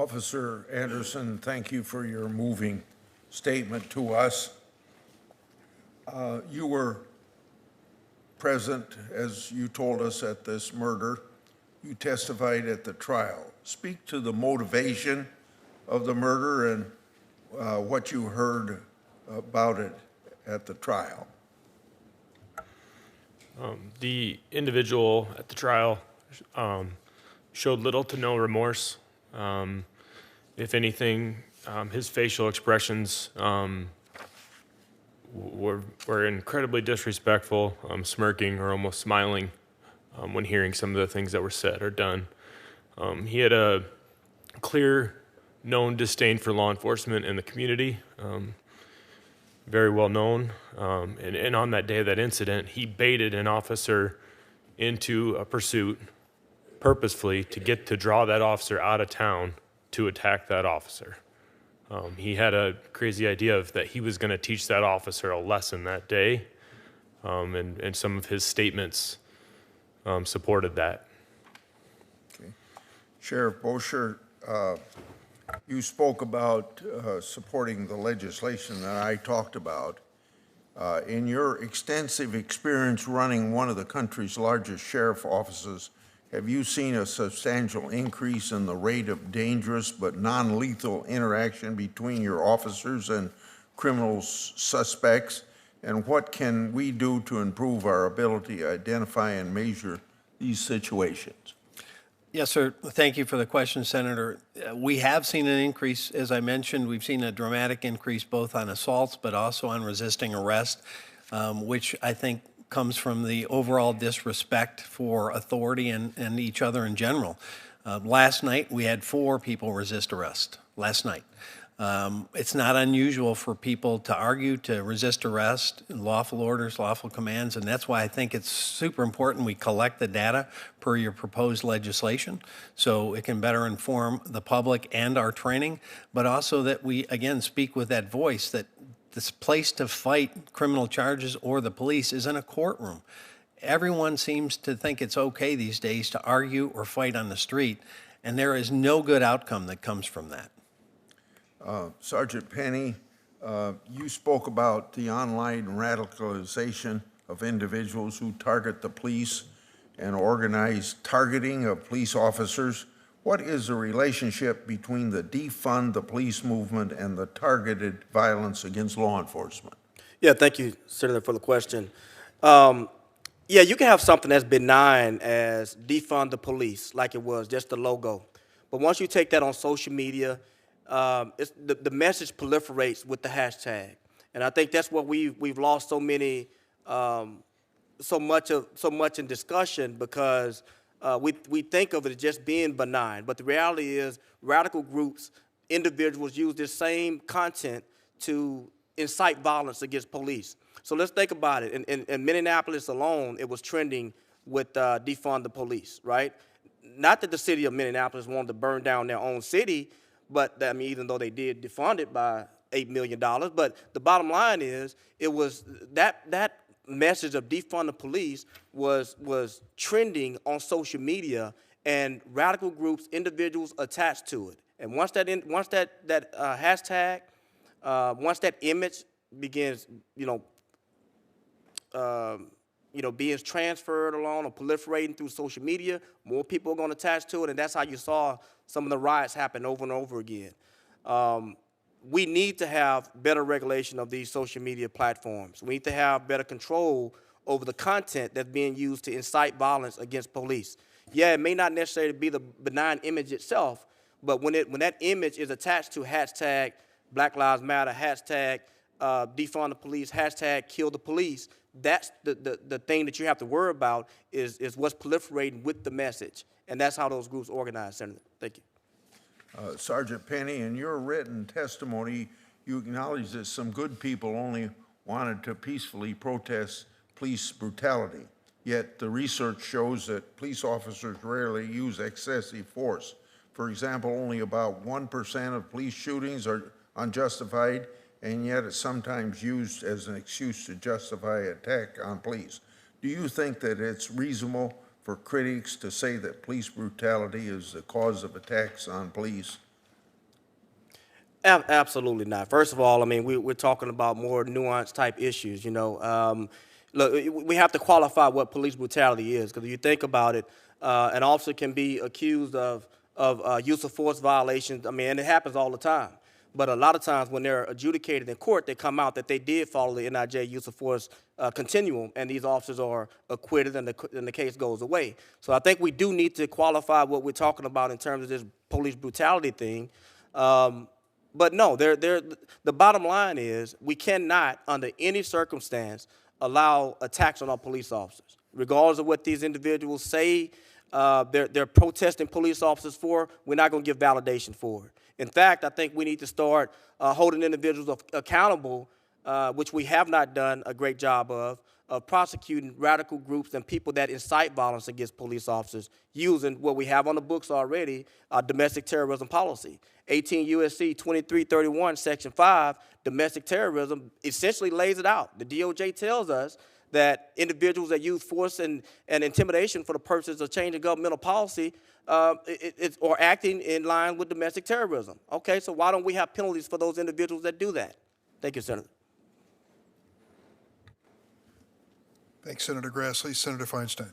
Officer Anderson, thank you for your moving statement to us. You were present, as you told us, at this murder. You testified at the trial. Speak to the motivation of the murder and what you heard about it at the trial. The individual at the trial showed little to no remorse. If anything, his facial expressions were incredibly disrespectful, smirking or almost smiling when hearing some of the things that were said or done. He had a clear, known disdain for law enforcement in the community, very well known. And on that day of that incident, he baited an officer into a pursuit purposefully to draw that officer out of town to attack that officer. He had a crazy idea of that he was going to teach that officer a lesson that day, and some of his statements supported that. Okay. Sheriff Bosher, you spoke about supporting the legislation that I talked about. In your extensive experience running one of the country's largest sheriff offices, have you seen a substantial increase in the rate of dangerous but non-lethal interaction between your officers and criminal suspects? And what can we do to improve our ability to identify and measure these situations? Yes, sir. Thank you for the question, Senator. We have seen an increase. As I mentioned, we've seen a dramatic increase both on assaults but also on resisting arrest, which I think comes from the overall disrespect for authority and each other in general. Last night, we had 4 people resist arrest, last night. It's not unusual for people to argue, to resist arrest, lawful orders, lawful commands, and that's why I think it's super important we collect the data per your proposed legislation so it can better inform the public and our training, but also that we, again, speak with that voice that this place to fight criminal charges or the police is in a courtroom. Everyone seems to think it's okay these days to argue or fight on the street, and there is no good outcome that comes from that. Sergeant Penny, you spoke about the online radicalization of individuals who target the police and organized targeting of police officers. What is the relationship between the Defund the Police movement and the targeted violence against law enforcement? Yeah, thank you, Senator, for the question. Yeah, you can have something that's benign as defund the police, like it was, just the logo. But once you take that on social media, the message proliferates with the hashtag. And I think that's what we've lost so much in discussion because we think of it as just being benign, but the reality is radical groups, individuals use this same content to incite violence against police. So let's think about it. In Minneapolis alone, it was trending with defund the police, right? Not that the city of Minneapolis wanted to burn down their own city, but I mean, even though they did defund it by $8 million, but the bottom line is it was that message of defund the police was trending on social media, and radical groups, individuals attached to it. And once that hashtag, once that image begins, being transferred along or proliferating through social media, more people are going to attach to it, and that's how you saw some of the riots happen over and over again. We need to have better regulation of these social media platforms. We need to have better control over the content that's being used to incite violence against police. Yeah, it may not necessarily be the benign image itself, but when that image is attached to hashtag Black Lives Matter, hashtag defund the police, hashtag kill the police, that's the thing that you have to worry about is what's proliferating with the message. And that's how those groups organize, Senator. Thank you. Sergeant Penny, in your written testimony, you acknowledge that some good people only wanted to peacefully protest police brutality. Yet the research shows that police officers rarely use excessive force. For example, only about 1% of police shootings are unjustified, and yet it's sometimes used as an excuse to justify attack on police. Do you think that it's reasonable for critics to say that police brutality is the cause of attacks on police? Absolutely not. First of all, I mean, we're talking about more nuanced type issues, you know. Look, we have to qualify what police brutality is, because if you think about it, an officer can be accused of use of force violations. I mean, and it happens all the time. But a lot of times when they're adjudicated in court, they come out that they did follow the NIJ use of force continuum, and these officers are acquitted, and the case goes away. So I think we do need to qualify what we're talking about in terms of this police brutality thing. But no, the bottom line is we cannot, under any circumstance, allow attacks on our police officers. Regardless of what these individuals say they're protesting police officers for, we're not going to give validation for it. In fact, I think we need to start holding individuals accountable, which we have not done a great job of prosecuting radical groups and people that incite violence against police officers using what we have on the books already, domestic terrorism policy. 18 U.S.C. 2331, Section 5, domestic terrorism essentially lays it out. The DOJ tells us that individuals that use force and intimidation for the purposes of changing governmental policy or acting in line with domestic terrorism. Okay, so why don't we have penalties for those individuals that do that? Thank you, Senator. Thanks, Senator Grassley. Senator Feinstein.